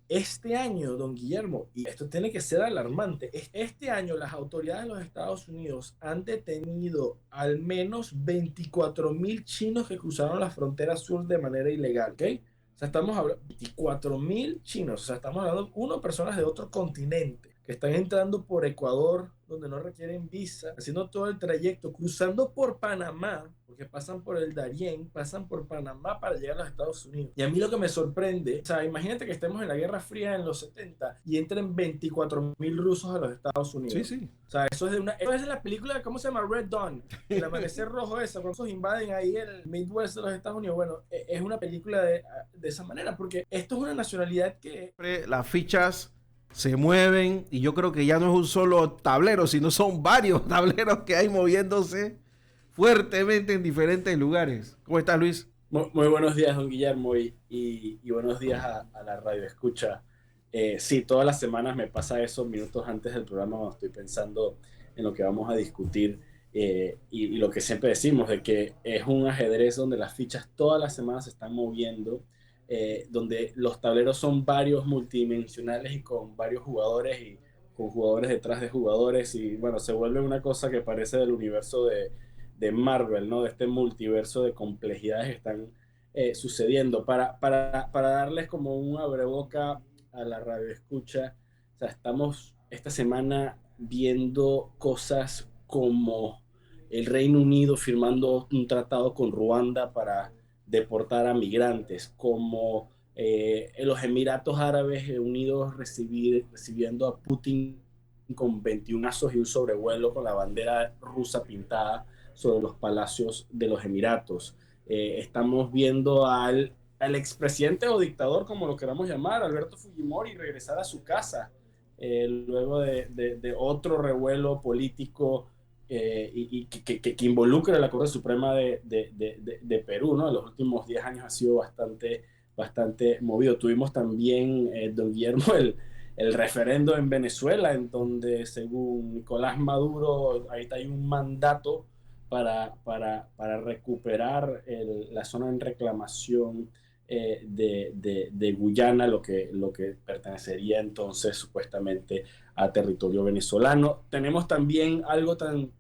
Este año, don Guillermo, y esto tiene que ser alarmante, este año las autoridades de los Estados Unidos han detenido al menos 24.000 chinos que cruzaron la frontera sur de manera ilegal, ¿ok? O sea, estamos hablando de 24.000 chinos, o sea, estamos hablando de personas de otro continente que están entrando por Ecuador, donde no requieren visa, haciendo todo el trayecto, cruzando por Panamá, porque pasan por el Darién, pasan por Panamá para llegar a los Estados Unidos. Y a mí lo que me sorprende, o sea, imagínate que estemos en la Guerra Fría en los 70 y entren 24.000 rusos a los Estados Sí, Unidos. sí. O sea, eso es de la película, ¿cómo se llama? Red Dawn, el amanecer rojo esa, cuando esos invaden ahí el Midwest de los Estados Unidos. Bueno, es una película de esa manera, porque esto es una nacionalidad que Las fichas se mueven y yo creo que ya no es un solo tablero, sino son varios tableros que hay moviéndose fuertemente en diferentes lugares. ¿Cómo estás, Luis? muy buenos días, don Guillermo, y buenos días a la radio escucha. Sí, todas las semanas me pasa eso, minutos antes del programa, cuando estoy pensando en lo que vamos a discutir, y lo que siempre decimos, de que es un ajedrez donde las fichas todas las semanas se están moviendo, donde los tableros son varios multidimensionales y con varios jugadores y con jugadores detrás de jugadores, y bueno, se vuelve una cosa que parece del universo de Marvel, ¿no? De este multiverso de complejidades que están sucediendo. Para darles como un abreboca a la radio escucha, o sea, estamos esta semana viendo cosas como el Reino Unido firmando un tratado con Ruanda para deportar a migrantes, como los Emiratos Árabes Unidos recibiendo a Putin con 21 azos y un sobrevuelo con la bandera rusa pintada sobre los palacios de los Emiratos. Estamos viendo al expresidente o dictador, como lo queramos llamar, Alberto Fujimori, regresar a su casa luego de otro revuelo político y que involucra a la Corte Suprema de Perú, ¿no? En los últimos 10 años ha sido bastante movido. Tuvimos también, don Guillermo, el referendo en Venezuela, en donde según Nicolás Maduro, ahorita hay un mandato para recuperar la zona en reclamación de Guyana, lo que pertenecería entonces supuestamente a territorio venezolano. Tenemos también algo tan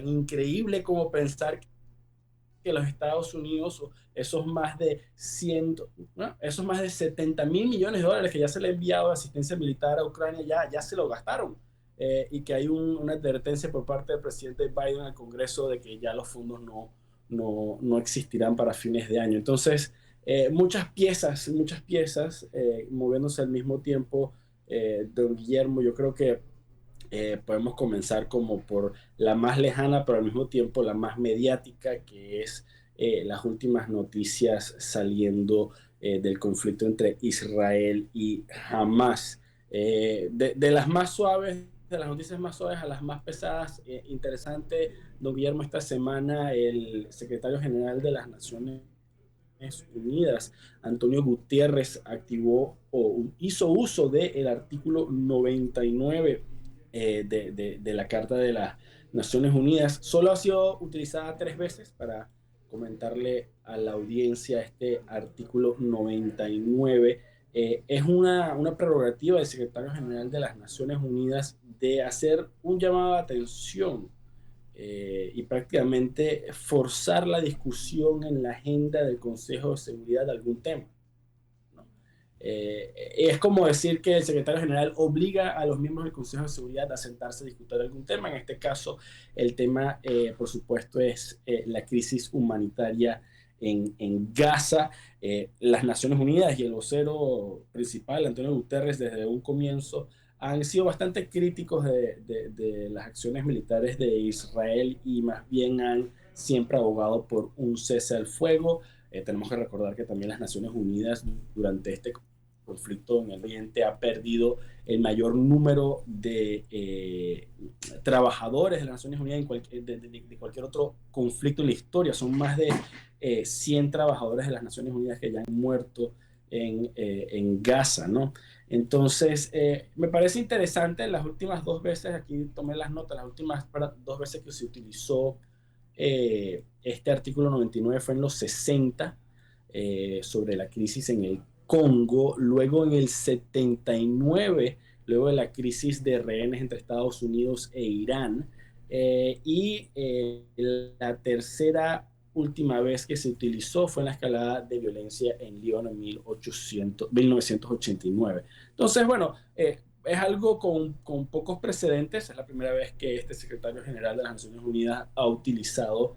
increíble como pensar que los Estados Unidos, esos más de 100, ¿no? Esos más de 70.000 millones de dólares que ya se le ha enviado de asistencia militar a Ucrania, ya se lo gastaron. Y que hay una advertencia por parte del presidente Biden al Congreso de que ya los fondos no existirán para fines de año. Entonces, muchas piezas moviéndose al mismo tiempo. Don Guillermo, yo creo que podemos comenzar como por la más lejana, pero al mismo tiempo la más mediática, que es las últimas noticias saliendo del conflicto entre Israel y Hamas. De las más suaves, de las noticias más suaves a las más pesadas, interesante, don Guillermo, esta semana el secretario general de las Naciones Unidas, Antonio Gutiérrez, activó o hizo uso del artículo 99 de la Carta de las Naciones Unidas. Solo ha sido utilizada 3 veces para comentarle a la audiencia este artículo 99. Es una prerrogativa del secretario general de las Naciones Unidas de hacer un llamado de atención y prácticamente forzar la discusión en la agenda del Consejo de Seguridad de algún tema, ¿no? Es como decir que el secretario general obliga a los miembros del Consejo de Seguridad a sentarse a discutir algún tema. En este caso, el tema, por supuesto, es la crisis humanitaria en Gaza. Las Naciones Unidas y el vocero principal, Antonio Guterres, desde un comienzo han sido bastante críticos de las acciones militares de Israel y más bien han siempre abogado por un cese al fuego. Tenemos que recordar que también las Naciones Unidas durante este conflicto en el Oriente ha perdido el mayor número de trabajadores de las Naciones Unidas de cualquier otro conflicto en la historia. Son más de 100 trabajadores de las Naciones Unidas que ya han muerto en Gaza, ¿no? Entonces, me parece interesante las últimas 2 veces, aquí tomé las notas, las últimas 2 veces que se utilizó este artículo 99 fue en los 60, sobre la crisis en el Congo, luego en el 79, luego de la crisis de rehenes entre Estados Unidos e Irán, la tercera última vez que se utilizó fue en la escalada de violencia en Líbano en 1989. Entonces, bueno, es algo con pocos precedentes. Es la primera vez que este secretario general de las Naciones Unidas ha utilizado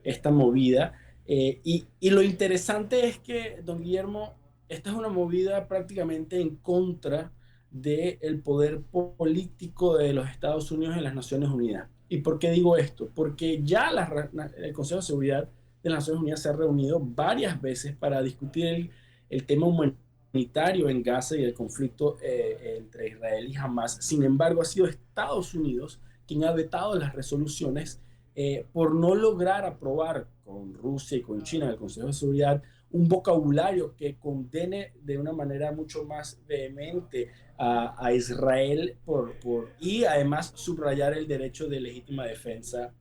esta movida. Y lo interesante es que, don Guillermo, esta es una movida prácticamente en contra del poder político de los Estados Unidos en las Naciones Unidas. ¿Y por qué digo esto? Porque ya el Consejo de Seguridad de las Naciones Unidas se ha reunido varias veces para discutir el tema humanitario en Gaza y el conflicto entre Israel y Hamas. Sin embargo, ha sido Estados Unidos quien ha vetado las resoluciones por no lograr aprobar con Rusia y con China en el Consejo de Seguridad un vocabulario que condene de una manera mucho más vehemente a Israel y además subrayar el derecho de legítima defensa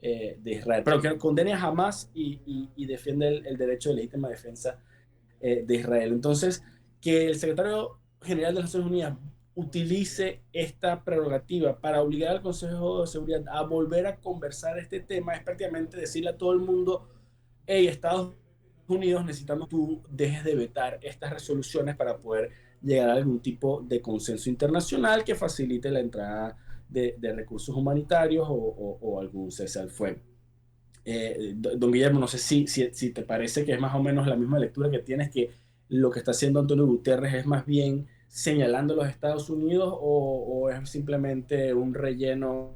de Israel, pero que condene a Hamas y defiende el derecho de legítima defensa de Israel. Entonces, que el secretario general de las Naciones Unidas utilice esta prerrogativa para obligar al Consejo de Seguridad a volver a conversar este tema es prácticamente decirle a todo el mundo: hey, Estados Unidos, necesitamos que tú dejes de vetar estas resoluciones para poder llegar a algún tipo de consenso internacional que facilite la entrada de recursos humanitarios o algún cese al fuego. Don Guillermo, no sé si te parece que es más o menos la misma lectura que tienes, que lo que está haciendo Antonio Guterres es más bien señalando a los Estados Unidos o es simplemente un relleno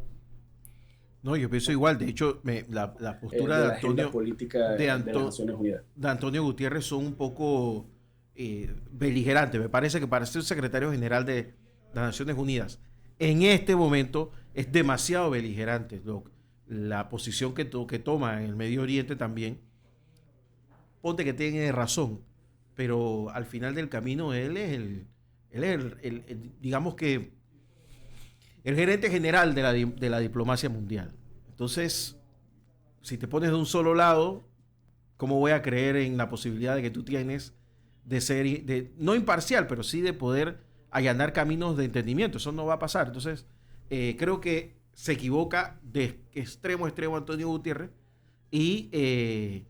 No, yo pienso igual. De hecho, la postura de de la agenda Antonio, política de, de las Anto- Naciones Unidas. de Antonio Gutiérrez son un poco beligerantes. Me parece que para ser secretario general de las Naciones Unidas, en este momento es demasiado beligerante. La posición que toma en el Medio Oriente también, ponte que tiene razón, pero al final del camino él es digamos que el gerente general de la diplomacia mundial. Entonces, si te pones de un solo lado, ¿cómo voy a creer en la posibilidad de que tú tienes de ser, no imparcial, pero sí de poder allanar caminos de entendimiento? Eso no va a pasar. Entonces, creo que se equivoca de extremo a extremo Antonio Gutiérrez y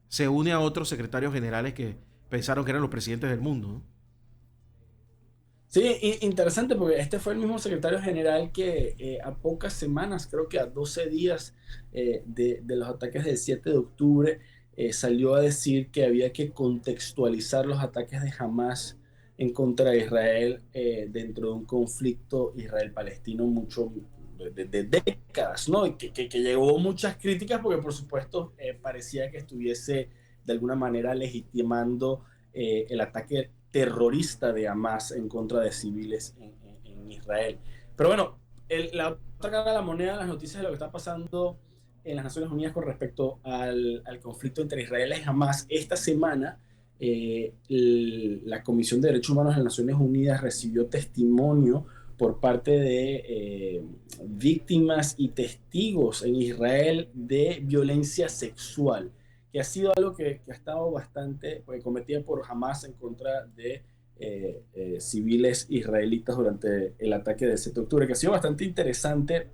se une a otros secretarios generales que pensaron que eran los presidentes del mundo, ¿no? Sí, interesante porque este fue el mismo secretario general que a pocas semanas, creo que a 12 días de los ataques del 7 de octubre, salió a decir que había que contextualizar los ataques de Hamas en contra de Israel dentro de un conflicto Israel-Palestino mucho de décadas, ¿no? Y que llevó muchas críticas porque, por supuesto, parecía que estuviese de alguna manera legitimando el ataque terrorista de Hamas en contra de civiles en Israel. Pero bueno, la otra cara de la moneda, las noticias de lo que está pasando en las Naciones Unidas con respecto al conflicto entre Israel y Hamas. Esta semana, la Comisión de Derechos Humanos de las Naciones Unidas recibió testimonio por parte de víctimas y testigos en Israel de violencia sexual, que ha sido algo que ha estado bastante cometida por Hamas en contra de civiles israelitas durante el ataque del 7 de octubre, que ha sido bastante interesante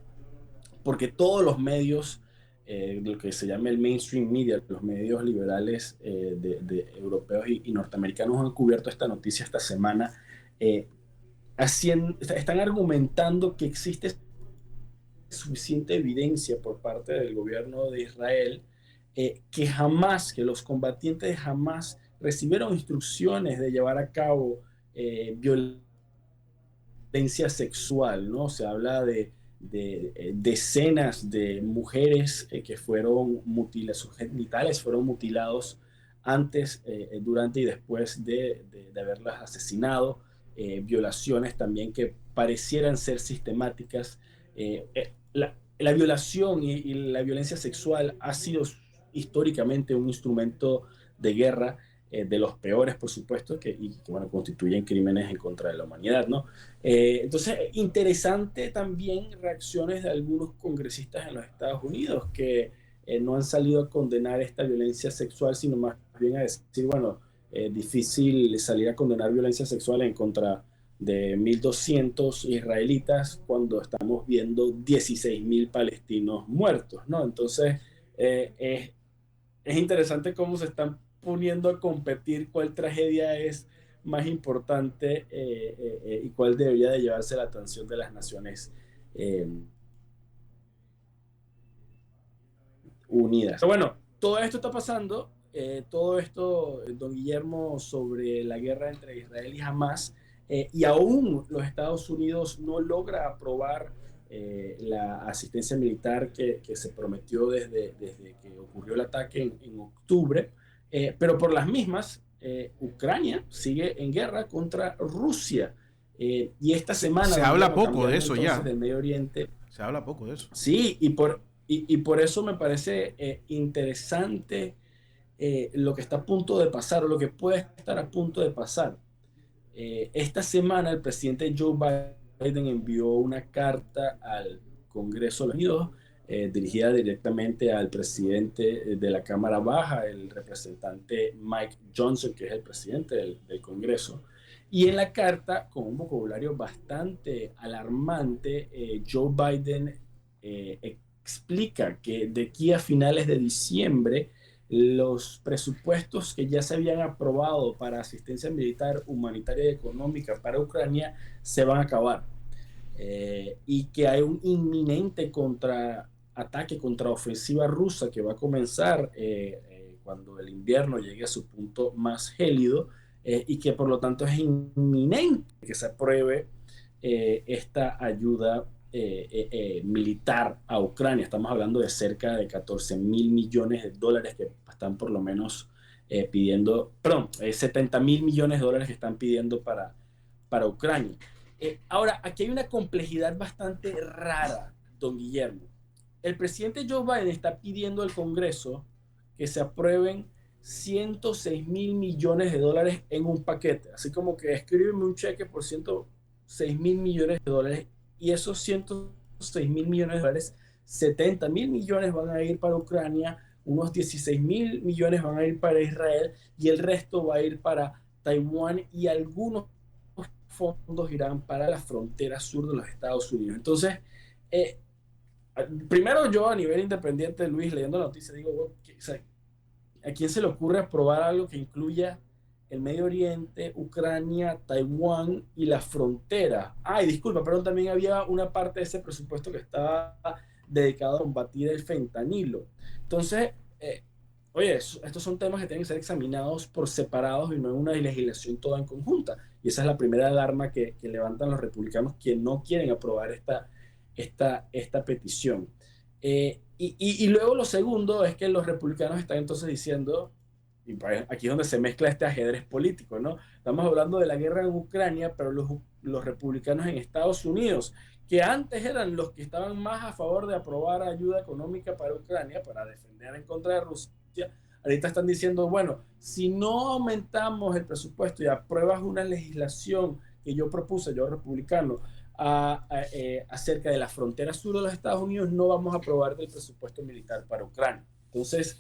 porque todos los medios, lo que se llama el mainstream media, los medios liberales de europeos y norteamericanos han cubierto esta noticia esta semana, están argumentando que existe suficiente evidencia por parte del gobierno de Israel que los combatientes de Hamas recibieron instrucciones de llevar a cabo violencia sexual, ¿no? Se habla de decenas de mujeres que fueron mutiladas, sus genitales fueron mutilados antes, durante y después de haberlas asesinado, violaciones también que parecieran ser sistemáticas. La violación y la violencia sexual ha sido históricamente un instrumento de guerra, de los peores, por supuesto, que bueno, constituyen crímenes en contra de la humanidad, ¿no? Entonces, interesante también reacciones de algunos congresistas en los Estados Unidos que no han salido a condenar esta violencia sexual, sino más bien a decir, bueno, difícil salir a condenar violencia sexual en contra de 1.200 israelitas cuando estamos viendo 16.000 palestinos muertos, ¿no? Entonces, es interesante cómo se están poniendo a competir cuál tragedia es más importante y cuál debería de llevarse la atención de las Naciones Unidas. Pero bueno, todo esto está pasando, todo esto, don Guillermo, sobre la guerra entre Israel y Hamas, y aún los Estados Unidos no logra aprobar la asistencia militar que se prometió desde que ocurrió el ataque en octubre, pero por las mismas, Ucrania sigue en guerra contra Rusia. Y esta semana... Se habla poco de eso ya. Del Medio Oriente. Se habla poco de eso. Sí, y por eso me parece interesante lo que está a punto de pasar, o lo que puede estar a punto de pasar. Esta semana el presidente Joe Biden envió una carta al Congreso de los Estados Unidos, dirigida directamente al presidente de la Cámara Baja, el representante Mike Johnson, que es el presidente del Congreso. Y en la carta, con un vocabulario bastante alarmante, Joe Biden explica que de aquí a finales de diciembre los presupuestos que ya se habían aprobado para asistencia militar, humanitaria y económica para Ucrania se van a acabar, y que hay un inminente ataque, contraofensiva rusa que va a comenzar cuando el invierno llegue a su punto más gélido, y que por lo tanto es inminente que se apruebe esta ayuda militar a Ucrania. Estamos hablando de cerca de 14.000 millones de dólares que están por lo menos pidiendo, perdón, 70.000 millones de dólares que están pidiendo para Ucrania. Ahora, aquí hay una complejidad bastante rara, don Guillermo. El presidente Joe Biden está pidiendo al Congreso que se aprueben 106.000 millones de dólares en un paquete, así como que escríbeme un cheque por 106.000 millones de dólares, y esos 106.000 millones de dólares, 70.000 millones van a ir para Ucrania, unos 16.000 millones van a ir para Israel, y el resto va a ir para Taiwán, y algunos fondos irán para la frontera sur de los Estados Unidos. Entonces, primero yo a nivel independiente, Luis, leyendo la noticia, digo, bueno, o sea, ¿a quién se le ocurre aprobar algo que incluya el Medio Oriente, Ucrania, Taiwán y la frontera? Ay, disculpa, pero también había una parte de ese presupuesto que estaba dedicado a combatir el fentanilo. Entonces, oye, estos son temas que tienen que ser examinados por separados y no en una legislación toda en conjunta. Y esa es la primera alarma que levantan los republicanos, que no quieren aprobar esta petición. Y luego lo segundo es que los republicanos están entonces diciendo, y aquí es donde se mezcla este ajedrez político, ¿no? Estamos hablando de la guerra en Ucrania, pero los republicanos en Estados Unidos, que antes eran los que estaban más a favor de aprobar ayuda económica para Ucrania, para defender en contra de Rusia, ahorita están diciendo, bueno, si no aumentamos el presupuesto y apruebas una legislación que yo propuse, yo republicano, acerca de la frontera sur de los Estados Unidos, no vamos a aprobar del presupuesto militar para Ucrania. Entonces,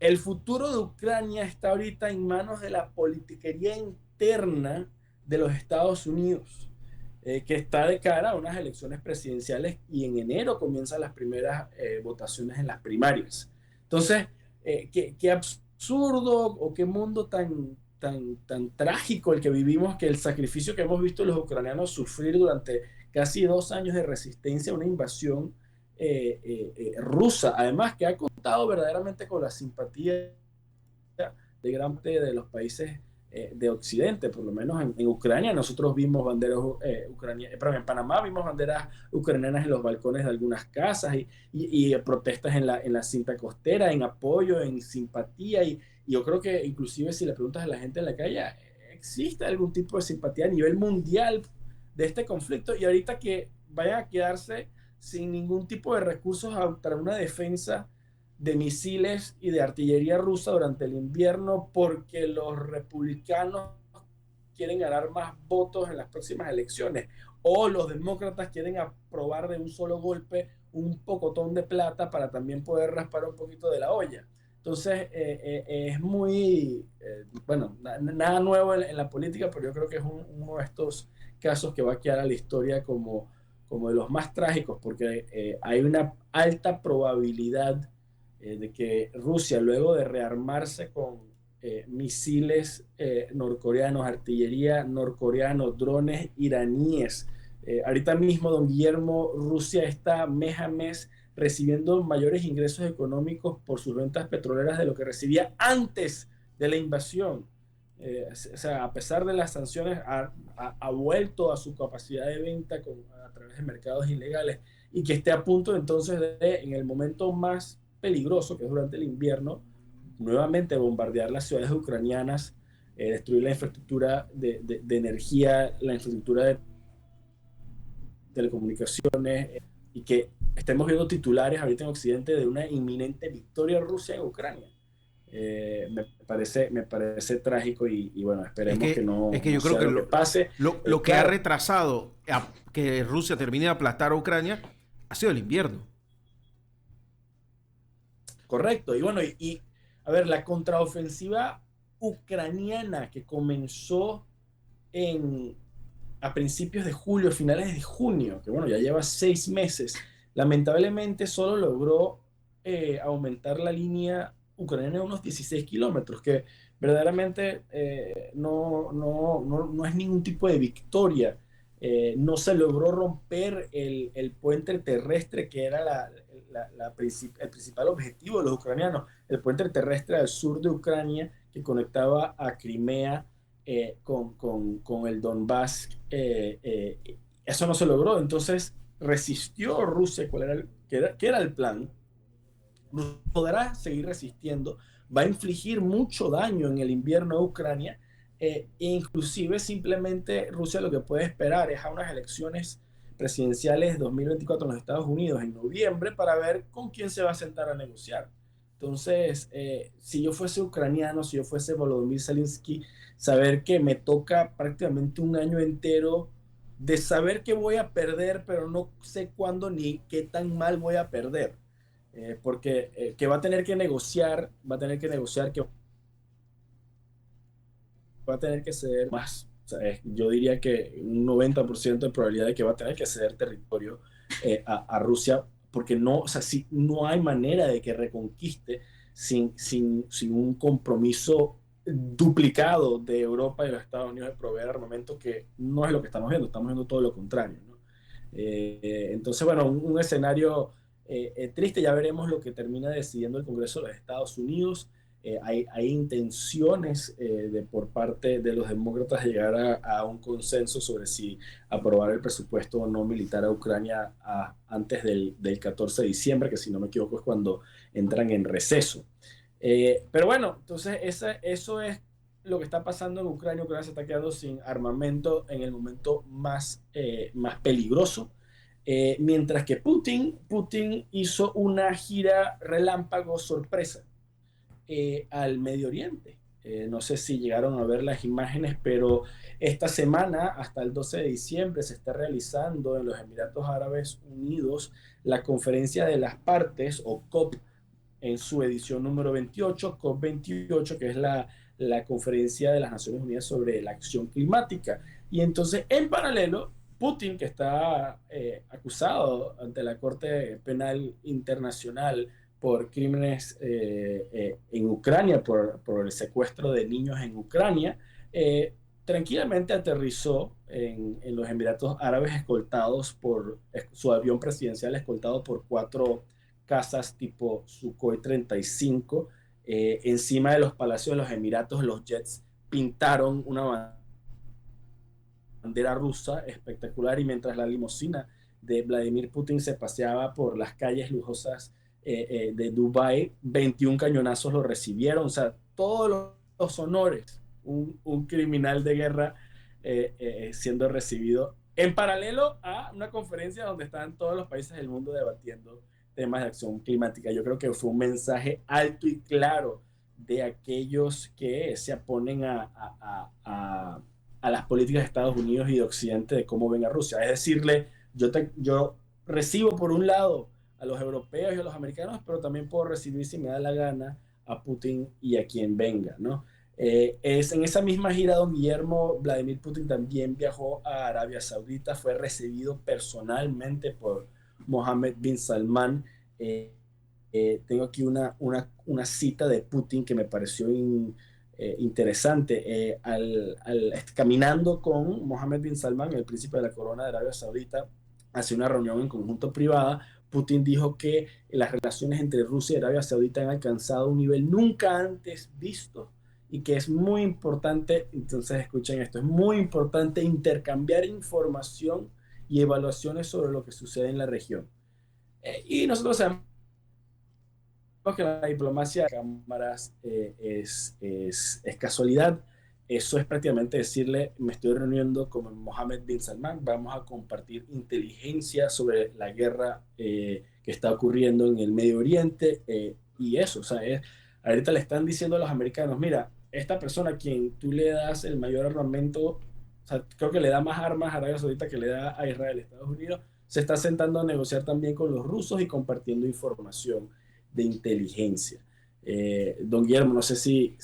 el futuro de Ucrania está ahorita en manos de la politiquería interna de los Estados Unidos, que está de cara a unas elecciones presidenciales, y en enero comienzan las primeras votaciones en las primarias. Entonces, qué absurdo, o qué mundo tan trágico el que vivimos, que el sacrificio que hemos visto los ucranianos sufrir durante casi 2 años de resistencia a una invasión rusa, además que ha contado verdaderamente con la simpatía de gran parte de los países de Occidente. Por lo menos en Ucrania nosotros vimos banderas ucranianas, pero en Panamá vimos banderas ucranianas en los balcones de algunas casas, y protestas en la cinta costera, en apoyo, en simpatía, y yo creo que inclusive si le preguntas a la gente en la calle, existe algún tipo de simpatía a nivel mundial de este conflicto, y ahorita que vayan a quedarse sin ningún tipo de recursos para una defensa de misiles y de artillería rusa durante el invierno, porque los republicanos quieren ganar más votos en las próximas elecciones, o los demócratas quieren aprobar de un solo golpe un pocotón de plata para también poder raspar un poquito de la olla. Entonces, es muy, bueno, nada nuevo en la política, pero yo creo que es uno de estos casos que va a quedar a la historia como de los más trágicos, porque hay una alta probabilidad de que Rusia, luego de rearmarse con misiles norcoreanos, artillería norcoreanos, drones iraníes, ahorita mismo, don Guillermo, Rusia está mes a mes recibiendo mayores ingresos económicos por sus rentas petroleras de lo que recibía antes de la invasión. O sea, a pesar de las sanciones, ha vuelto a su capacidad de venta a través de mercados ilegales, y que esté a punto entonces de, en el momento más peligroso, que es durante el invierno, nuevamente bombardear las ciudades ucranianas, destruir la infraestructura de energía, la infraestructura de telecomunicaciones, y que estemos viendo titulares ahorita en Occidente de una inminente victoria rusa en Ucrania. Me parece trágico, y bueno, esperemos que Es que no yo creo sea que lo que pase. lo que ha Claro, retrasado a que Rusia termine de aplastar a Ucrania ha sido el invierno. correcto. Y bueno, a ver, la contraofensiva ucraniana que comenzó en, a principios de julio, finales de junio, que bueno, ya lleva 6 meses, lamentablemente solo logró aumentar la línea ucraniana a unos 16 kilómetros, que verdaderamente no es ningún tipo de victoria. No se logró romper el puente terrestre, que era el principal objetivo de los ucranianos, el puente terrestre al sur de Ucrania que conectaba a Crimea con el Donbass. Eso no se logró, entonces resistió Rusia. ¿Qué era el plan? Podrá seguir resistiendo, va a infligir mucho daño en el invierno a Ucrania, e inclusive simplemente Rusia lo que puede esperar es a unas elecciones presidenciales 2024 en los Estados Unidos en noviembre, para ver con quién se va a sentar a negociar. Entonces, si yo fuese ucraniano, si yo fuese Volodymyr Zelensky, saber que me toca prácticamente un año entero de saber que voy a perder, pero no sé cuándo ni qué tan mal voy a perder, porque que va a tener que negociar, que va a tener que ceder más. O sea, yo diría que un 90% de probabilidad de que va a tener que ceder territorio a Rusia, porque no, o sea, si, no hay manera de que reconquiste sin un compromiso duplicado de Europa y de los Estados Unidos de proveer armamento, que no es lo que estamos viendo todo lo contrario, ¿no? Entonces, bueno, un escenario triste. Ya veremos lo que termina decidiendo el Congreso de los Estados Unidos. Hay intenciones por parte de los demócratas de llegar a un consenso sobre si aprobar el presupuesto o no militar a Ucrania antes del 14 de diciembre, que si no me equivoco es cuando entran en receso. Pero bueno, entonces eso es lo que está pasando en Ucrania. Ucrania se está quedando sin armamento en el momento más peligroso. Mientras que Putin hizo una gira relámpago sorpresa al Medio Oriente. No sé si llegaron a ver las imágenes, pero esta semana, hasta el 12 de diciembre, se está realizando en los Emiratos Árabes Unidos la Conferencia de las Partes, o COP, en su edición número 28, COP28, que es la conferencia de las Naciones Unidas sobre la acción climática. Y entonces, en paralelo, Putin, que está acusado ante la Corte Penal Internacional por crímenes en Ucrania, por el secuestro de niños en Ucrania, tranquilamente aterrizó en los Emiratos Árabes, escoltados por su avión presidencial, escoltado por 4 cazas tipo Sukhoi 35. Encima de los palacios de los Emiratos, los jets pintaron una bandera rusa espectacular, y mientras la limusina de Vladimir Putin se paseaba por las calles lujosas de Dubái, 21 cañonazos lo recibieron. O sea, todos los honores, un criminal de guerra siendo recibido en paralelo a una conferencia donde estaban todos los países del mundo debatiendo temas de acción climática. Yo creo que fue un mensaje alto y claro de aquellos que se oponen a las políticas de Estados Unidos y de Occidente de cómo ven a Rusia. Es decirle, yo recibo por un lado a los europeos y a los americanos, pero también puedo recibir, si me da la gana, a Putin y a quien venga, ¿no? Es en esa misma gira, don Guillermo, Vladimir Putin también viajó a Arabia Saudita, fue recibido personalmente por Mohammed bin Salman. Tengo aquí una cita de Putin que me pareció interesante. Caminando con Mohammed bin Salman, el príncipe de la corona de Arabia Saudita, hacia una reunión en conjunto privada, Putin dijo que las relaciones entre Rusia y Arabia Saudita han alcanzado un nivel nunca antes visto y que es muy importante, entonces escuchen esto, es muy importante intercambiar información y evaluaciones sobre lo que sucede en la región. Y nosotros sabemos que la diplomacia de cámaras es casualidad. Eso es prácticamente decirle, me estoy reuniendo con Mohammed bin Salman, vamos a compartir inteligencia sobre la guerra que está ocurriendo en el Medio Oriente y eso, o sea, ahorita le están diciendo a los americanos, mira, esta persona a quien tú le das el mayor armamento, o sea, creo que le da más armas a Arabia Saudita que le da a Israel, Estados Unidos, se está sentando a negociar también con los rusos y compartiendo información de inteligencia. Don Guillermo, no sé si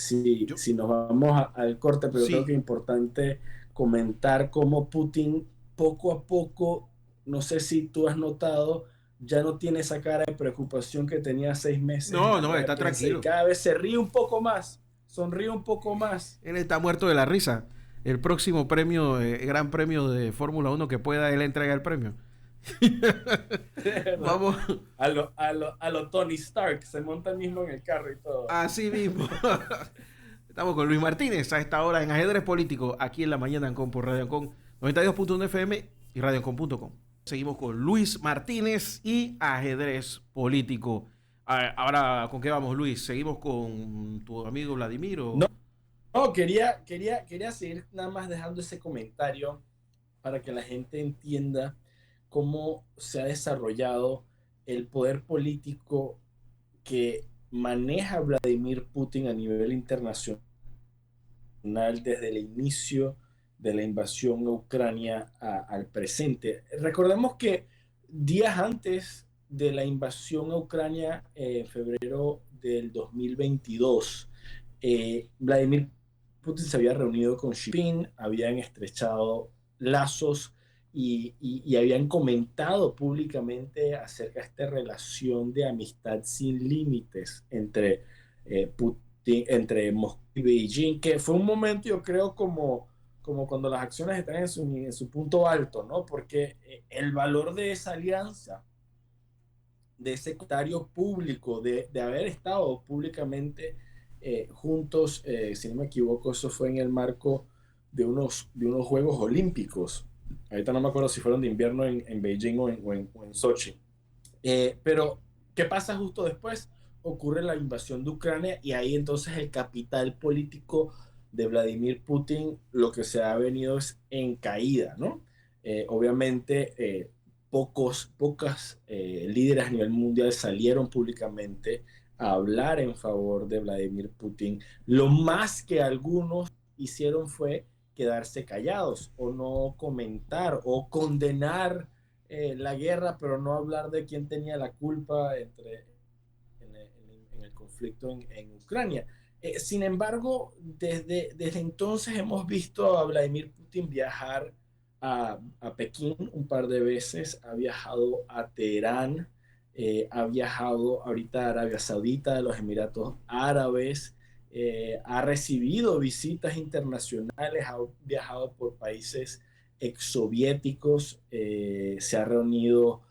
nos vamos al corte, pero creo que es importante comentar cómo Putin poco a poco, no sé si tú has notado, ya no tiene esa cara de preocupación que tenía 6 meses. No, está tranquilo. Cada vez se ríe un poco más, sonríe un poco más. Él está muerto de la risa. El próximo premio, gran premio de Fórmula 1 que pueda, él entrega el premio. Vamos a lo Tony Stark, se monta mismo en el carro y todo. Así mismo. Estamos con Luis Martínez a esta hora en Ajedrez Político, aquí en la mañana Ancon por Radio Ancon 92.1 FM y radioancon.com. Seguimos con Luis Martínez y Ajedrez Político. Ahora, ¿con qué vamos, Luis? ¿Seguimos con tu amigo Vladimir? ¿O? No, quería seguir nada más dejando ese comentario para que la gente entienda cómo se ha desarrollado el poder político que maneja Vladimir Putin a nivel internacional desde el inicio de la invasión a Ucrania al presente. Recordemos que días antes de la invasión a Ucrania, en febrero del 2022, Vladimir Putin se había reunido con Xi Jinping, habían estrechado lazos y habían comentado públicamente acerca de esta relación de amistad sin límites entre Putin, entre Moscú y Beijing, que fue un momento, yo creo, como cuando las acciones están en su punto alto, ¿no? Porque el valor de esa alianza, de ese comentario público, de haber estado públicamente juntos, si no me equivoco, eso fue en el marco de unos Juegos Olímpicos. Ahorita no me acuerdo si fueron de invierno en Beijing o en Sochi. Pero, ¿qué pasa justo después? Ocurre la invasión de Ucrania y ahí entonces el capital político de Vladimir Putin lo que se ha venido es en caída, ¿no? Obviamente, pocas líderes a nivel mundial salieron públicamente a hablar en favor de Vladimir Putin. Lo más que algunos hicieron fue quedarse callados o no comentar o condenar la guerra, pero no hablar de quién tenía la culpa en el conflicto en Ucrania. Sin embargo, desde entonces hemos visto a Vladimir Putin viajar a Pekín un par de veces, ha viajado a Teherán, ha viajado ahorita a Arabia Saudita, a los Emiratos Árabes, ha recibido visitas internacionales, ha viajado por países exsoviéticos, se ha reunido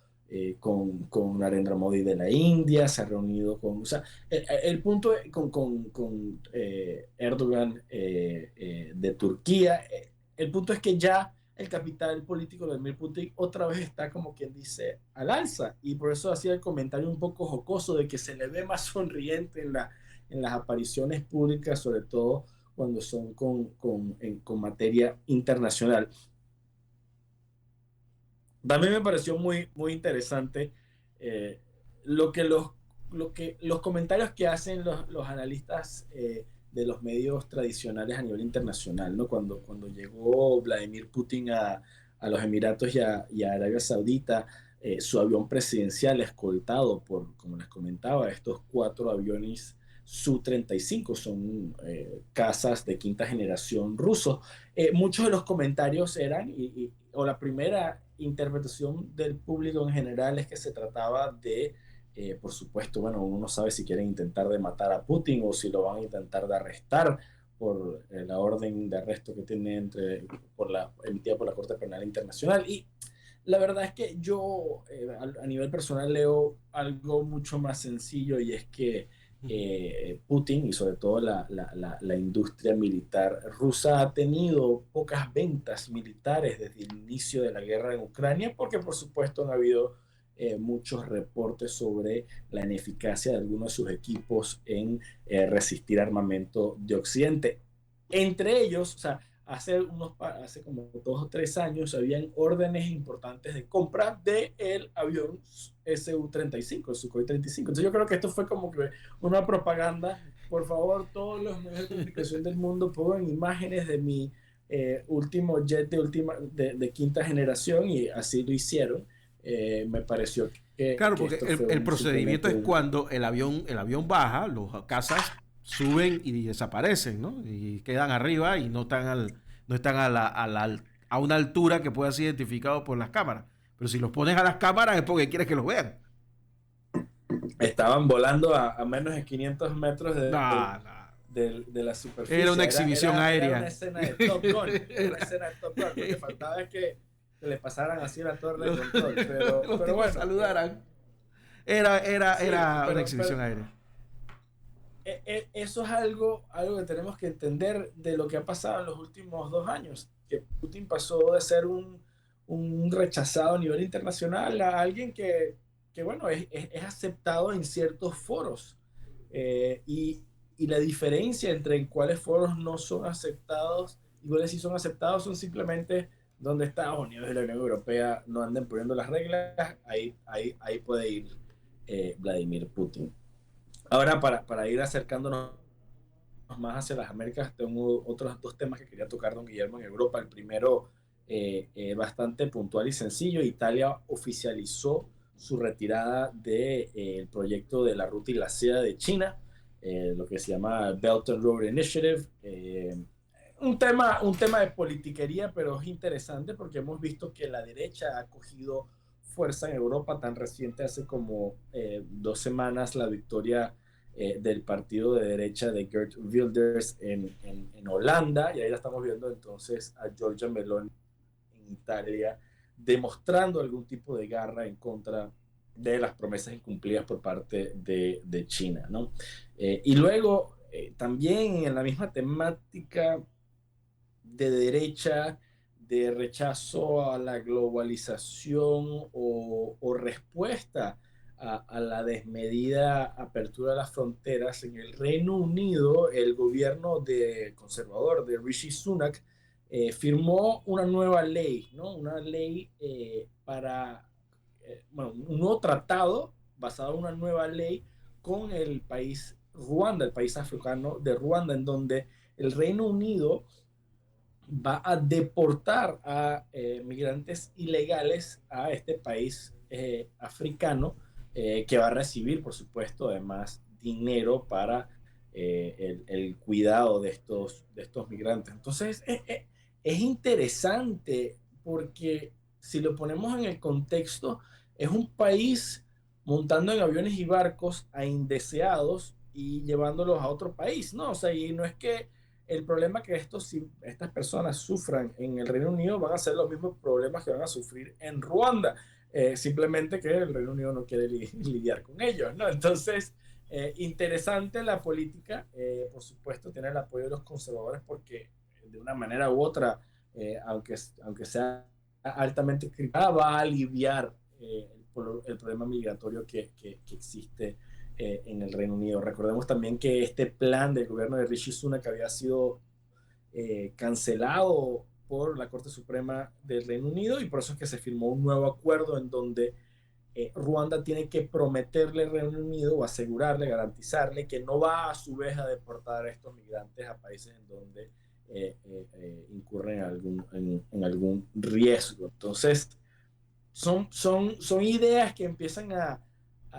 con Narendra Modi de la India, se ha reunido con... O sea, el punto con Erdogan de Turquía, el punto es que ya el capital político de Vladimir Putin otra vez está, como quien dice, al alza, y por eso hacía el comentario un poco jocoso de que se le ve más sonriente en las apariciones públicas, sobre todo cuando son con materia internacional. También me pareció muy, muy interesante los comentarios que hacen los analistas de los medios tradicionales a nivel internacional, ¿no? Cuando llegó Vladimir Putin a los Emiratos y a Arabia Saudita, su avión presidencial escoltado por, como les comentaba, estos 4 aviones Su-35, son cazas de quinta generación rusos. Muchos de los comentarios eran, o la primera interpretación del público en general es que se trataba de, por supuesto, bueno, uno no sabe si quieren intentar de matar a Putin o si lo van a intentar de arrestar por la orden de arresto que tiene emitida por la Corte Penal Internacional. Y la verdad es que yo a nivel personal leo algo mucho más sencillo, y es que Putin y sobre todo la industria militar rusa ha tenido pocas ventas militares desde el inicio de la guerra en Ucrania, porque por supuesto han habido muchos reportes sobre la ineficacia de algunos de sus equipos en resistir armamento de Occidente. Entre ellos, o sea, hace como 2 o 3 años habían órdenes importantes de compra del avión Su-35, el Sukhoi 35. Entonces yo creo que esto fue como que una propaganda. Por favor, todos los medios de comunicación del mundo pongan imágenes de mi último jet de quinta generación, y así lo hicieron. Me pareció Claro, que porque esto fue el procedimiento simplemente es cuando el avión baja, los cazas suben y desaparecen, ¿no? Y quedan arriba y no están a una altura que pueda ser identificado por las cámaras. Pero si los pones a las cámaras es porque quieres que los vean. estaban volando a menos de 500 metros No, no. de la Era una superficie. exhibición Era una aérea. escena de Top Gun. Era una escena de Top Gun. Lo que faltaba es que le pasaran así la torre de control. Los Pero tipos bueno, saludaran. sí, Era una exhibición aérea. eso es algo que tenemos que entender de lo que ha pasado en los últimos 2 años. Que Putin pasó de ser un rechazado a nivel internacional a alguien que bueno, es aceptado en ciertos foros. Y la diferencia entre en cuáles foros no son aceptados y cuáles sí son aceptados son simplemente donde Estados Unidos y la Unión Europea no anden poniendo las reglas. Ahí puede ir Vladimir Putin. Ahora, para ir acercándonos más hacia las Américas, tengo otros 2 temas que quería tocar, don Guillermo, en Europa. El primero, bastante puntual y sencillo: Italia oficializó su retirada del proyecto de la ruta y la seda de China, lo que se llama Belt and Road Initiative. Un tema de politiquería, pero es interesante porque hemos visto que la derecha ha cogido fuerza en Europa. Tan reciente, hace como 2 semanas, la victoria del partido de derecha de Geert Wilders en Holanda, y ahí la estamos viendo entonces a Giorgia Meloni en Italia, demostrando algún tipo de garra en contra de las promesas incumplidas por parte de China, ¿no? Y luego, también en la misma temática de derecha, de rechazo a la globalización o respuesta a la desmedida apertura de las fronteras, en el Reino Unido, el gobierno conservador de Rishi Sunak firmó una nueva ley, ¿no? Una ley bueno, un nuevo tratado basado en una nueva ley con el país Ruanda, el país africano de Ruanda, en donde el Reino Unido va a deportar a migrantes ilegales a este país africano, que va a recibir, por supuesto, además dinero para el cuidado de estos migrantes. Entonces, es interesante porque si lo ponemos en el contexto, es un país montando en aviones y barcos a indeseados y llevándolos a otro país, ¿no? O sea, y no es que el problema que estas personas sufran en el Reino Unido van a ser los mismos problemas que van a sufrir en Ruanda, simplemente que el Reino Unido no quiere lidiar con ellos, ¿no? Entonces, interesante la política. Por supuesto tiene el apoyo de los conservadores porque de una manera u otra, aunque sea altamente criticada, va a aliviar el problema migratorio que existe en el Reino Unido. Recordemos también que este plan del gobierno de Rishi Sunak había sido cancelado por la Corte Suprema del Reino Unido, y por eso es que se firmó un nuevo acuerdo en donde Ruanda tiene que prometerle al Reino Unido o asegurarle, garantizarle que no va a su vez a deportar a estos migrantes a países en donde incurren en algún riesgo. Entonces, son ideas que empiezan a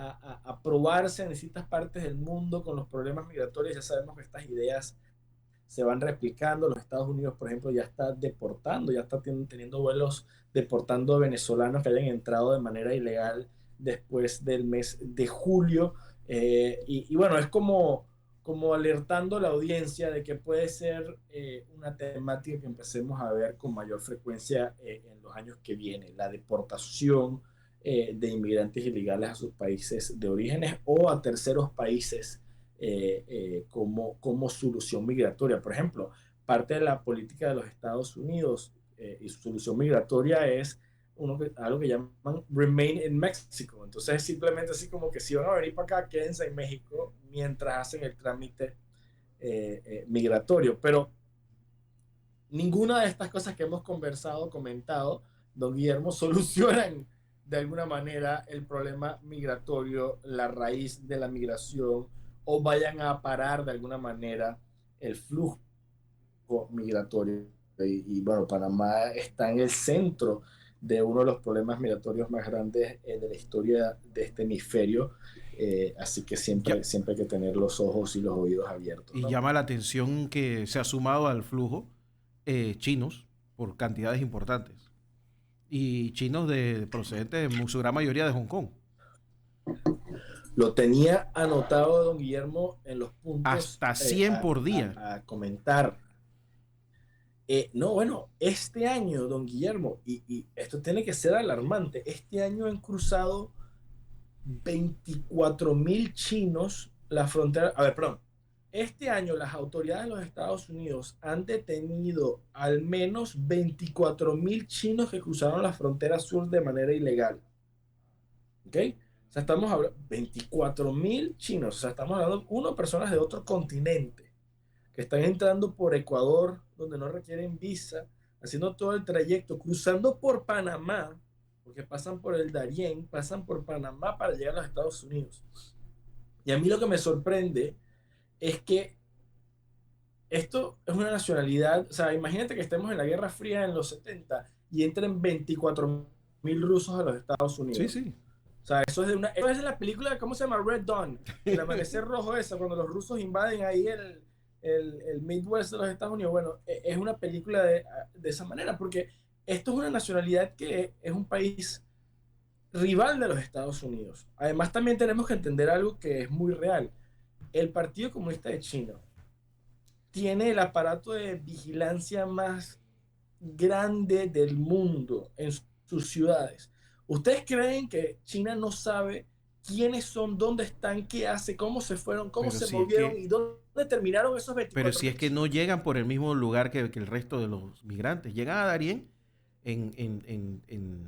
a probarse en distintas partes del mundo con los problemas migratorios. Ya sabemos que estas ideas se van replicando. Los Estados Unidos, por ejemplo, ya está deportando, ya está teniendo vuelos deportando a venezolanos que hayan entrado de manera ilegal después del mes de julio. Y bueno, es como alertando a la audiencia de que puede ser una temática que empecemos a ver con mayor frecuencia en los años que vienen, la deportación de inmigrantes ilegales a sus países de orígenes o a terceros países como solución migratoria. Por ejemplo, parte de la política de los Estados Unidos y su solución migratoria es algo que llaman Remain in Mexico. Entonces es simplemente así como que si van a venir para acá, quédense en México mientras hacen el trámite migratorio. Pero ninguna de estas cosas que hemos conversado, comentado, don Guillermo, solucionan de alguna manera el problema migratorio, la raíz de la migración, o vayan a parar de alguna manera el flujo migratorio. Y bueno, Panamá está en el centro de uno de los problemas migratorios más grandes de la historia de este hemisferio. Así que siempre hay que tener los ojos y los oídos abiertos, Y ¿no? llama la atención que se ha sumado al flujo chinos por cantidades importantes. Y chinos procedentes en su gran mayoría de Hong Kong. Lo tenía anotado, don Guillermo, en los puntos Hasta 100 por día. a comentar. No, bueno, este año, don Guillermo, y esto tiene que ser alarmante, este año han cruzado 24,000 chinos la frontera. A ver, perdón. Este año las autoridades de los Estados Unidos han detenido al menos 24,000 chinos que cruzaron la frontera sur de manera ilegal. ¿Ok? O sea, estamos hablando de 24,000 chinos. O sea, estamos hablando de personas de otro continente que están entrando por Ecuador, donde no requieren visa, haciendo todo el trayecto, cruzando por Panamá, porque pasan por el Darién, pasan por Panamá para llegar a los Estados Unidos. Y a mí lo que me sorprende es que esto es una nacionalidad, o sea, imagínate que estemos en la Guerra Fría en los 70 y entren 24,000 rusos a los Estados Sí, Unidos. sí. O sea, eso es de la película, ¿cómo se llama? Red Dawn, el amanecer rojo esa, cuando los rusos invaden ahí el Midwest de los Estados Unidos. Bueno, es una película de esa manera, porque esto es una nacionalidad que es un país rival de los Estados Unidos. Además, también tenemos que entender algo que es muy real. El Partido Comunista de China tiene el aparato de vigilancia más grande del mundo en sus ciudades. ¿Ustedes creen que China no sabe quiénes son, dónde están, qué hace, cómo se fueron, cómo Pero se si es movieron que, y dónde terminaron esos pero 24 si es que no llegan por el mismo lugar que el resto de los migrantes. Llegan a Darién en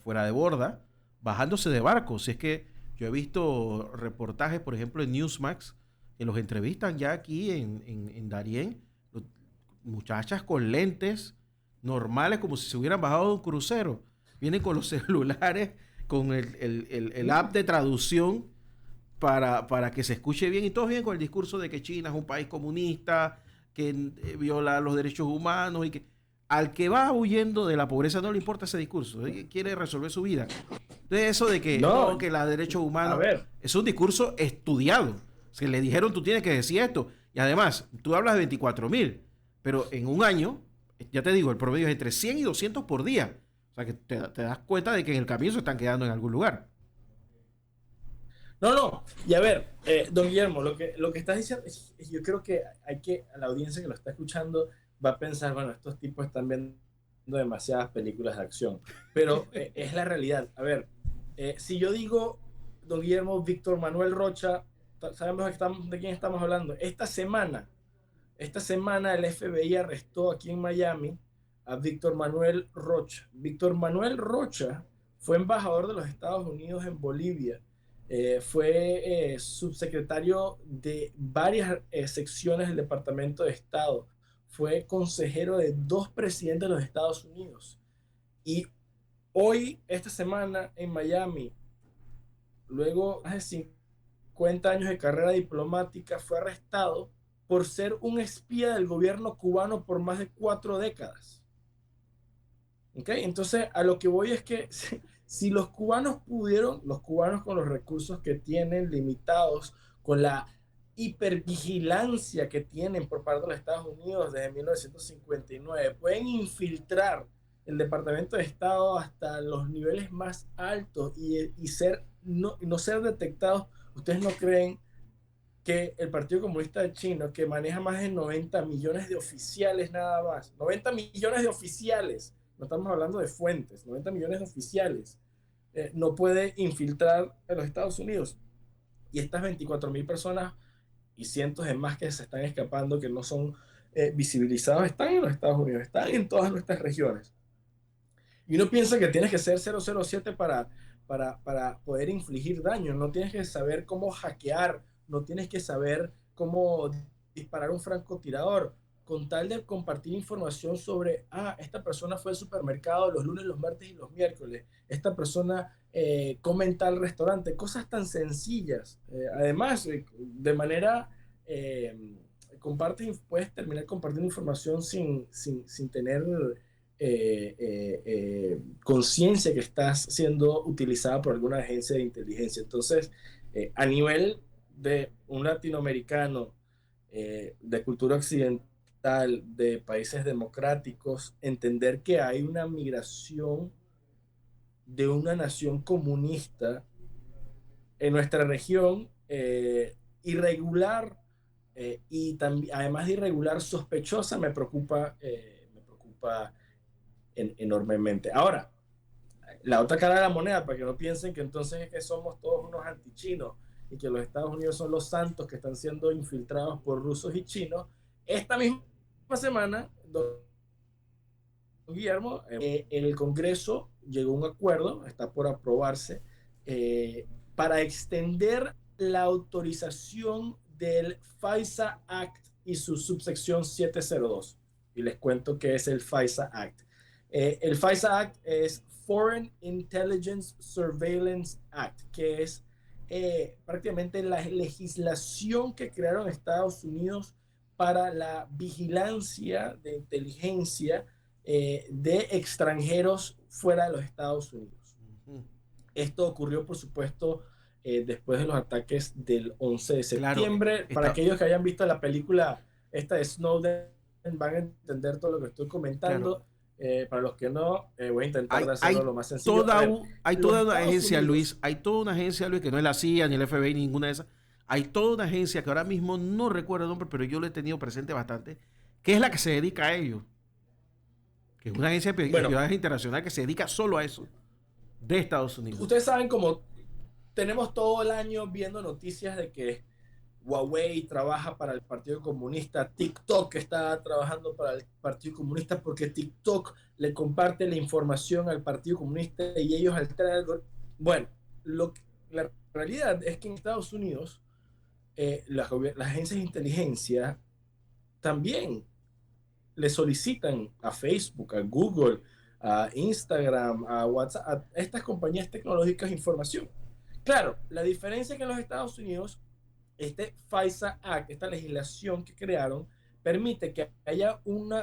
fuera de borda, bajándose de barcos. Si es que yo he visto reportajes, por ejemplo, en Newsmax, que los entrevistan ya aquí en Darién, muchachas con lentes normales, como si se hubieran bajado de un crucero. Vienen con los celulares, con el app de traducción para que se escuche bien, y todos bien con el discurso de que China es un país comunista, que viola los derechos humanos, y que al que va huyendo de la pobreza no le importa ese discurso, quiere resolver su vida. Entonces eso de que no, No, que los derechos a humanos ver, es un discurso estudiado. Se le dijeron tú tienes que decir esto. Y además, tú hablas de 24,000, pero en un año, ya te digo, el promedio es entre 100 y 200 por día. O sea que te das cuenta de que en el camino se están quedando en algún lugar. no. Y a ver, don Guillermo, lo que estás diciendo, yo creo que a la audiencia que lo está escuchando va a pensar, bueno, estos tipos están viendo demasiadas películas de acción, pero es la realidad. A ver, si yo digo, don Guillermo, Víctor Manuel Rocha, sabemos de quién estamos hablando. Esta semana el FBI arrestó aquí en Miami a Víctor Manuel Rocha. Víctor Manuel Rocha fue embajador de los Estados Unidos en Bolivia. Fue subsecretario de varias secciones del Departamento de Estado. Fue consejero de 2 presidentes de los Estados Unidos. Y hoy, esta semana, en Miami, luego de 50 años de carrera diplomática, fue arrestado por ser un espía del gobierno cubano por más de 4 décadas. ¿Ok? Entonces, a lo que voy es que Si los cubanos pudieron, los cubanos con los recursos que tienen limitados, con la hipervigilancia que tienen por parte de los Estados Unidos desde 1959, pueden infiltrar el Departamento de Estado hasta los niveles más altos y no ser detectados. ¿Ustedes no creen que el Partido Comunista de China, que maneja más de 90 millones de oficiales nada más, 90 millones de oficiales, no estamos hablando de fuentes, 90 millones de oficiales, no puede infiltrar a los Estados Unidos? Y estas 24.000 personas y cientos de más que se están escapando, que no son visibilizados, están en los Estados Unidos, están en todas nuestras regiones. Y uno piensa que tienes que ser 007 para poder infligir daño, no tienes que saber cómo hackear, no tienes que saber cómo disparar un francotirador, con tal de compartir información sobre, esta persona fue al supermercado los lunes, los martes y los miércoles, esta persona come en tal restaurante, cosas tan sencillas. Además, de manera, puedes terminar compartiendo información sin tener conciencia que estás siendo utilizada por alguna agencia de inteligencia. Entonces, a nivel de un latinoamericano, de cultura occidental, de países democráticos, entender que hay una migración de una nación comunista en nuestra región, irregular, y además de irregular, sospechosa, me preocupa enormemente. Ahora, la otra cara de la moneda, para que no piensen que entonces es que somos todos unos antichinos y que los Estados Unidos son los santos que están siendo infiltrados por rusos y chinos. Esta misma semana, don Guillermo, en el Congreso llegó un acuerdo, está por aprobarse, para extender la autorización del FISA Act y su subsección 702. Y les cuento qué es el FISA Act. El FISA Act es Foreign Intelligence Surveillance Act, que es prácticamente la legislación que crearon Estados Unidos para la vigilancia de inteligencia de extranjeros fuera de los Estados Unidos. Esto ocurrió, por supuesto, después de los ataques del 11 de septiembre. Claro, para aquellos que hayan visto la película esta de Snowden, van a entender todo lo que estoy comentando. Claro. Para los que no, voy a intentar hacerlo lo más sencillo. Hay toda una agencia, Luis, que no es la CIA ni el FBI, ninguna de esas. Hay toda una agencia que ahora mismo no recuerdo el nombre, pero yo lo he tenido presente bastante, que es la que se dedica a ello. Que es una agencia de espionaje internacional que se dedica solo a eso, de Estados Unidos. Ustedes saben, como tenemos todo el año viendo noticias de que Huawei trabaja para el Partido Comunista, TikTok está trabajando para el Partido Comunista porque TikTok le comparte la información al Partido Comunista y ellos alteran algo. Bueno, la realidad es que en Estados Unidos las agencias de inteligencia también le solicitan a Facebook, a Google, a Instagram, a WhatsApp, a estas compañías tecnológicas información. Claro, la diferencia es que en los Estados Unidos este FISA Act, esta legislación que crearon, permite que haya un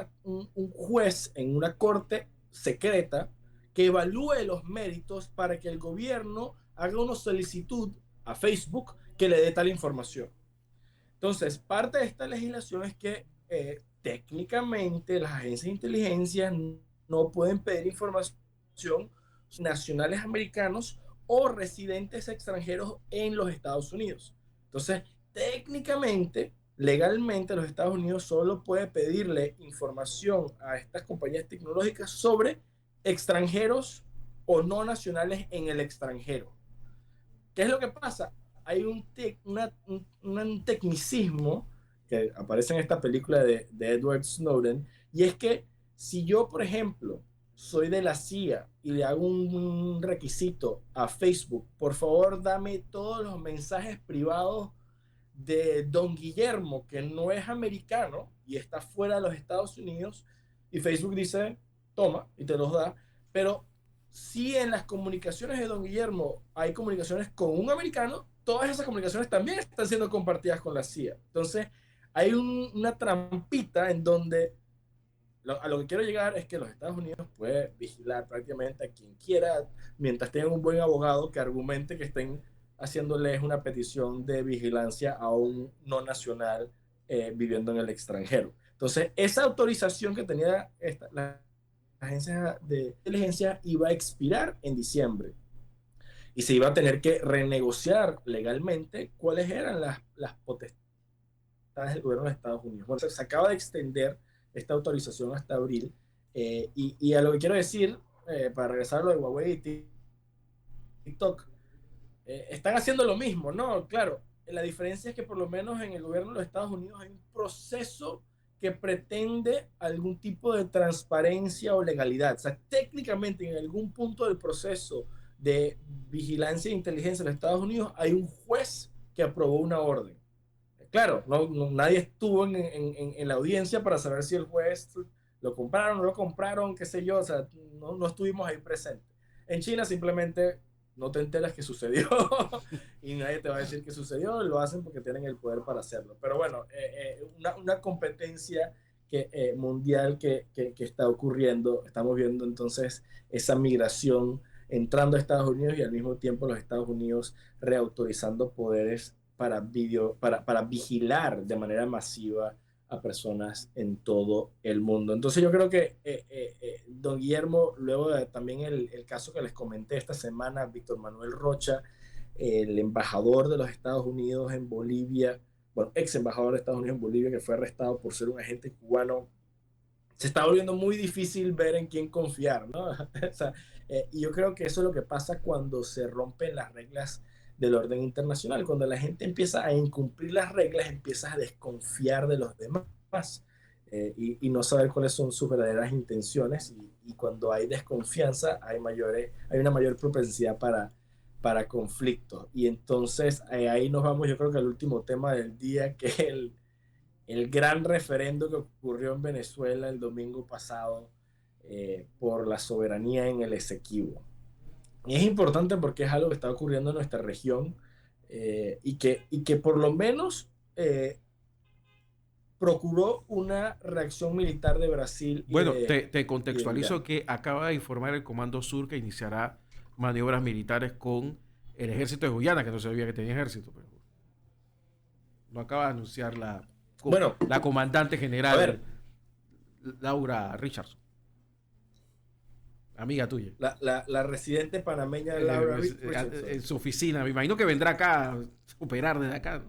juez en una corte secreta que evalúe los méritos para que el gobierno haga una solicitud a Facebook que le dé tal información. Entonces, parte de esta legislación es que técnicamente las agencias de inteligencia no pueden pedir información nacionales americanos o residentes extranjeros en los Estados Unidos. Entonces, técnicamente, legalmente, los Estados Unidos solo puede pedirle información a estas compañías tecnológicas sobre extranjeros o no nacionales en el extranjero. ¿Qué es lo que pasa? Hay un tecnicismo que aparece en esta película de Edward Snowden, y es que si yo, por ejemplo, soy de la CIA y le hago un requisito a Facebook, por favor dame todos los mensajes privados de don Guillermo, que no es americano y está fuera de los Estados Unidos, y Facebook dice, toma, y te los da. Pero si en las comunicaciones de don Guillermo hay comunicaciones con un americano, todas esas comunicaciones también están siendo compartidas con la CIA. Entonces hay una trampita en donde a lo que quiero llegar es que los Estados Unidos puede vigilar prácticamente a quien quiera, mientras tengan un buen abogado que argumente que estén haciéndoles una petición de vigilancia a un no nacional viviendo en el extranjero. Entonces, esa autorización que tenía la agencia de inteligencia iba a expirar en diciembre y se iba a tener que renegociar legalmente cuáles eran las potestades del gobierno de Estados Unidos. Bueno, se acaba de extender esta autorización hasta abril y a lo que quiero decir, para regresar a lo de Huawei y TikTok, están haciendo lo mismo, ¿no? Claro, la diferencia es que por lo menos en el gobierno de los Estados Unidos hay un proceso que pretende algún tipo de transparencia o legalidad. O sea, técnicamente en algún punto del proceso de vigilancia e inteligencia de los Estados Unidos hay un juez que aprobó una orden. Claro, nadie estuvo en la audiencia para saber si el juez lo compraron, no lo compraron, qué sé yo, o sea, no estuvimos ahí presentes. En China simplemente no te enteras que sucedió y nadie te va a decir que sucedió, lo hacen porque tienen el poder para hacerlo. Pero bueno, una competencia mundial que está ocurriendo, estamos viendo entonces esa migración entrando a Estados Unidos y al mismo tiempo los Estados Unidos reautorizando poderes para vigilar de manera masiva a personas en todo el mundo. Entonces yo creo que don Guillermo, luego de también el caso que les comenté esta semana, Víctor Manuel Rocha, el embajador de los Estados Unidos en Bolivia, bueno, ex embajador de Estados Unidos en Bolivia, que fue arrestado por ser un agente cubano, se está volviendo muy difícil ver en quién confiar, ¿no? O sea, y yo creo que eso es lo que pasa cuando se rompen las reglas del orden internacional. Cuando la gente empieza a incumplir las reglas, empiezas a desconfiar de los demás y no saber cuáles son sus verdaderas intenciones. Y cuando hay desconfianza, hay una mayor propensidad para conflictos. Y entonces ahí nos vamos, yo creo que al último tema del día, que es el gran referendo que ocurrió en Venezuela el domingo pasado por la soberanía en el Esequibo. Y es importante porque es algo que está ocurriendo en nuestra región y que por lo menos procuró una reacción militar de Brasil Bueno, te y de contextualizo Guyana. que acaba de informar el Comando Sur que iniciará maniobras militares con el ejército de Guyana, que no sabía que tenía ejército, pero lo acaba de anunciar Bueno, la comandante a general ver, Laura Richardson, amiga tuya. la residente panameña Laura En Richardson. su oficina, me imagino que vendrá acá a operar desde acá.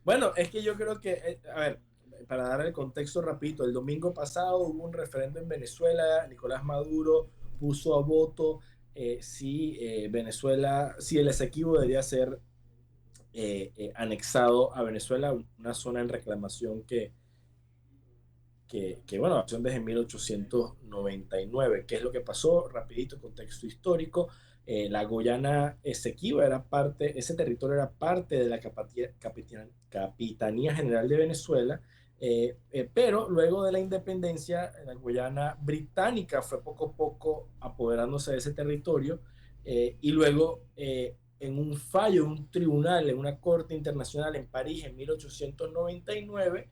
Bueno, es que yo creo que, a ver, para dar el contexto rapidito, el domingo pasado hubo un referendo en Venezuela, Nicolás Maduro puso a voto si Venezuela, si el Esequibo debería ser anexado a Venezuela, una zona en reclamación bueno, desde 1899. ¿Qué es lo que pasó? Rapidito, contexto histórico. La Guyana Esequiba era parte, ese territorio era parte de la Capitanía General de Venezuela, pero luego de la independencia, la Guyana Británica fue poco a poco apoderándose de ese territorio y luego en un fallo de un tribunal, en una corte internacional en París en 1899,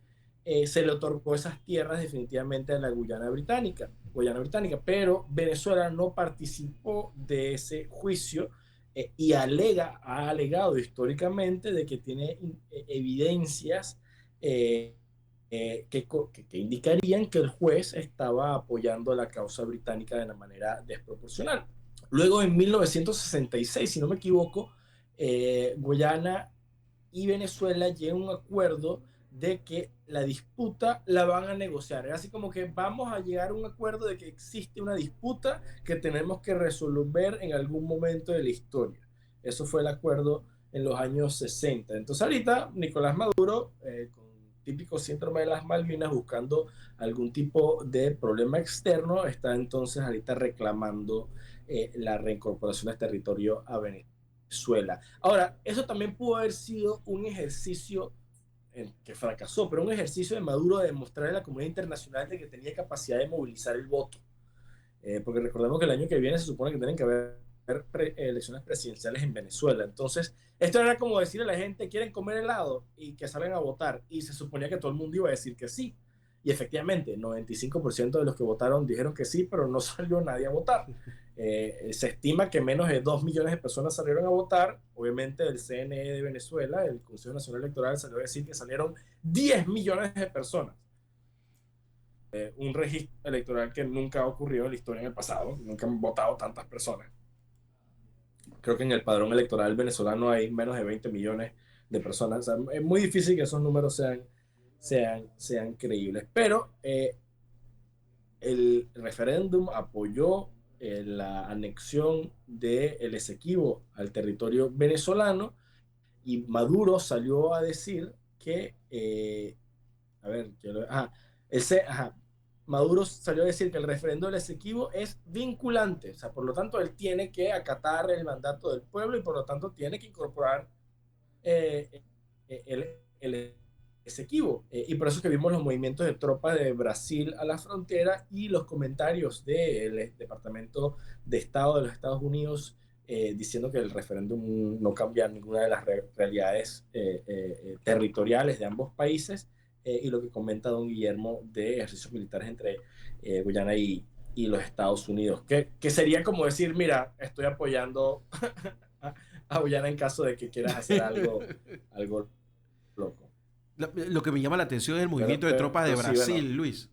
se le otorgó esas tierras definitivamente a la Guyana Británica, pero Venezuela no participó de ese juicio y ha alegado históricamente de que tiene evidencias que indicarían que el juez estaba apoyando la causa británica de una manera desproporcional. Luego, en 1966, si no me equivoco, Guyana y Venezuela llegan a un acuerdo de que la disputa la van a negociar. Es así como que vamos a llegar a un acuerdo de que existe una disputa que tenemos que resolver en algún momento de la historia. Eso fue el acuerdo en los años 60. Entonces ahorita Nicolás Maduro, con típico síndrome de las Malvinas, buscando algún tipo de problema externo, está entonces ahorita reclamando la reincorporación del territorio a Venezuela. Ahora, eso también pudo haber sido un ejercicio que fracasó, pero un ejercicio de Maduro de demostrar a la comunidad internacional de que tenía capacidad de movilizar el voto. Porque recordemos que el año que viene se supone que tienen que haber elecciones presidenciales en Venezuela. Entonces, esto era como decirle a la gente, ¿quieren comer helado? Y que salgan a votar. Y se suponía que todo el mundo iba a decir que sí. y efectivamente, 95% de los que votaron dijeron que sí, pero no salió nadie a votar. Se estima que menos de 2 millones de personas salieron a votar. Obviamente el CNE de Venezuela, el Consejo Nacional Electoral, salió a decir que salieron 10 millones de personas. Un registro electoral que nunca ha ocurrido en la historia en el pasado, nunca han votado tantas personas. Creo que en el padrón electoral venezolano hay menos de 20 millones de personas. O sea, es muy difícil que esos números sean creíbles. Pero el referéndum apoyó la anexión del Esequibo al territorio venezolano y Maduro salió a decir que, Maduro salió a decir que el referéndum del Esequibo es vinculante, o sea, por lo tanto él tiene que acatar el mandato del pueblo y por lo tanto tiene que incorporar el Esequibo. Y por eso es que vimos los movimientos de tropas de Brasil a la frontera y los comentarios del Departamento de Estado de los Estados Unidos diciendo que el referéndum no cambia ninguna de las realidades territoriales de ambos países, y lo que comenta don Guillermo de ejercicios militares entre Guyana y los Estados Unidos, que sería como decir, mira, estoy apoyando a Guyana en caso de que quieras hacer algo loco. Lo que me llama la atención es el movimiento de tropas de Brasil, sí, bueno. Luis.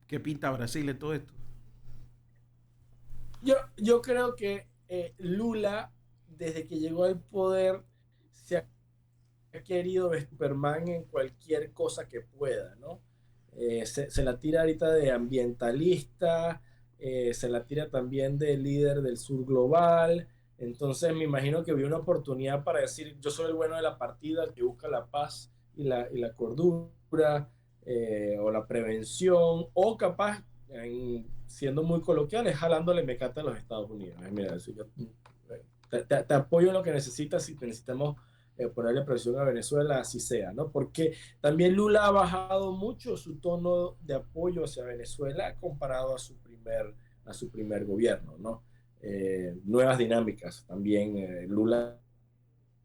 ¿Qué pinta Brasil en todo esto? Yo creo que Lula, desde que llegó al poder, se ha querido ver Superman en cualquier cosa que pueda, ¿no? Se la tira ahorita de ambientalista, se la tira también de líder del sur global. Entonces me imagino que vio una oportunidad para decir, yo soy el bueno de la partida, el que busca la paz y la cordura, o la prevención, o capaz, siendo muy coloquiales, jalándole mecate a los Estados Unidos. Mira, yo te apoyo en lo que necesitas. Si necesitamos ponerle presión a Venezuela, así sea, ¿no? Porque también Lula ha bajado mucho su tono de apoyo hacia Venezuela comparado a su primer gobierno, ¿no? Nuevas dinámicas. También Lula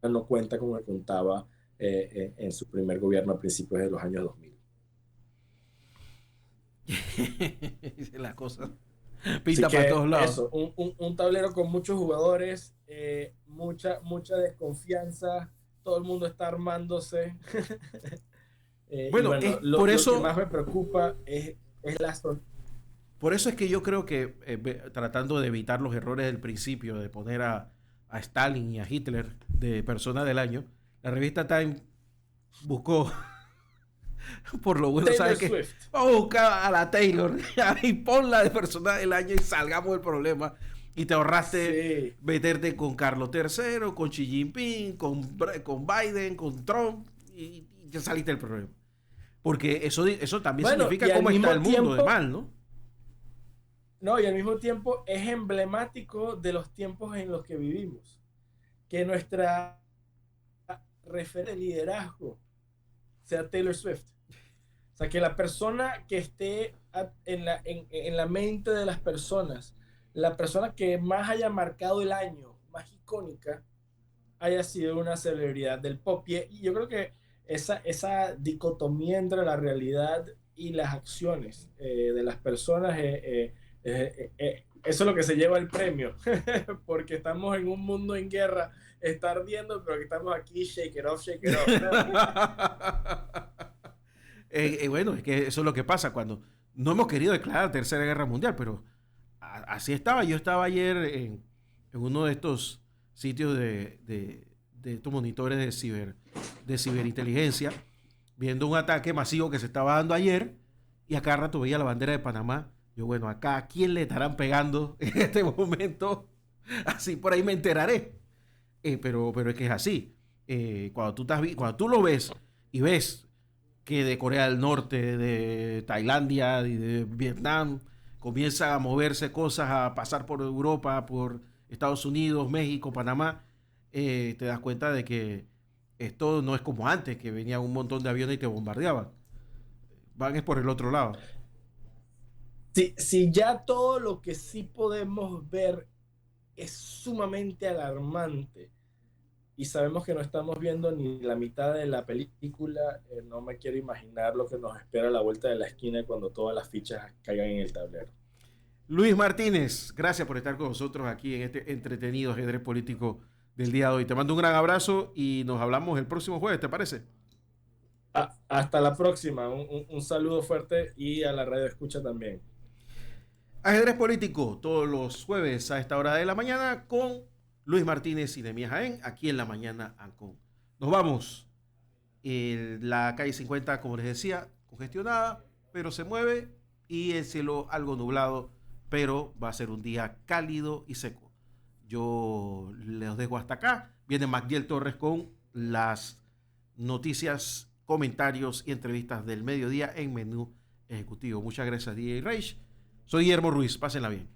no cuenta como contaba en su primer gobierno a principios de los años 2000. La cosa pinta para todos lados. Eso, un tablero con muchos jugadores, mucha desconfianza, todo el mundo está armándose. Bueno, lo que más me preocupa es la... Por eso es que yo creo que tratando de evitar los errores del principio, de poner a Stalin y a Hitler de persona del año, la revista Time buscó, por lo bueno, ¿sabes qué? Vamos a buscar a la Taylor y ponla de persona del año y salgamos del problema. Y te ahorraste meterte con Carlos III, con Xi Jinping, con Biden, con Trump, y ya saliste del problema. Porque eso también significa cómo está el mundo de mal, ¿no? No, y al mismo tiempo es emblemático de los tiempos en los que vivimos. Que nuestra referente de liderazgo sea Taylor Swift. O sea, que la persona que esté en la mente de las personas, la persona que más haya marcado el año, más icónica, haya sido una celebridad del pop. Y yo creo que esa dicotomía entre la realidad y las acciones de las personas, eso es lo que se lleva el premio. Porque estamos en un mundo en guerra, está ardiendo, pero que estamos aquí, shake it off, shake it off. Bueno, es que eso es lo que pasa cuando no hemos querido declarar la Tercera Guerra Mundial, pero así estaba. Yo estaba ayer en uno de estos sitios de estos monitores de ciberinteligencia, viendo un ataque masivo que se estaba dando ayer, y a cada rato veía la bandera de Panamá. Yo, bueno, acá ¿a quién le estarán pegando en este momento? Así por ahí me enteraré. Pero es que es así. Cuando tú lo ves y ves que de Corea del Norte, de Tailandia y de Vietnam comienza a moverse cosas, a pasar por Europa, por Estados Unidos, México, Panamá, te das cuenta de que esto no es como antes, que venían un montón de aviones y te bombardeaban. Van es por el otro lado. Si ya todo lo que sí podemos ver es sumamente alarmante, y sabemos que no estamos viendo ni la mitad de la película. No me quiero imaginar lo que nos espera a la vuelta de la esquina cuando todas las fichas caigan en el tablero. Luis Martínez, gracias por estar con nosotros aquí en este entretenido ajedrez político del día de hoy. Te mando un gran abrazo y nos hablamos el próximo jueves, ¿te parece? Hasta la próxima. Un saludo fuerte y a la radio escucha también. Ajedrez político, todos los jueves a esta hora de la mañana con Luis Martínez y Nemía Jaén, aquí en La Mañana Ancon. Nos vamos. La calle 50, como les decía, congestionada, pero se mueve y el cielo algo nublado, pero va a ser un día cálido y seco. Yo les dejo hasta acá. Viene Magdiel Torres con las noticias, comentarios y entrevistas del mediodía en Menú Ejecutivo. Muchas gracias, DJ Reich. Soy Guillermo Ruiz. Pásenla bien.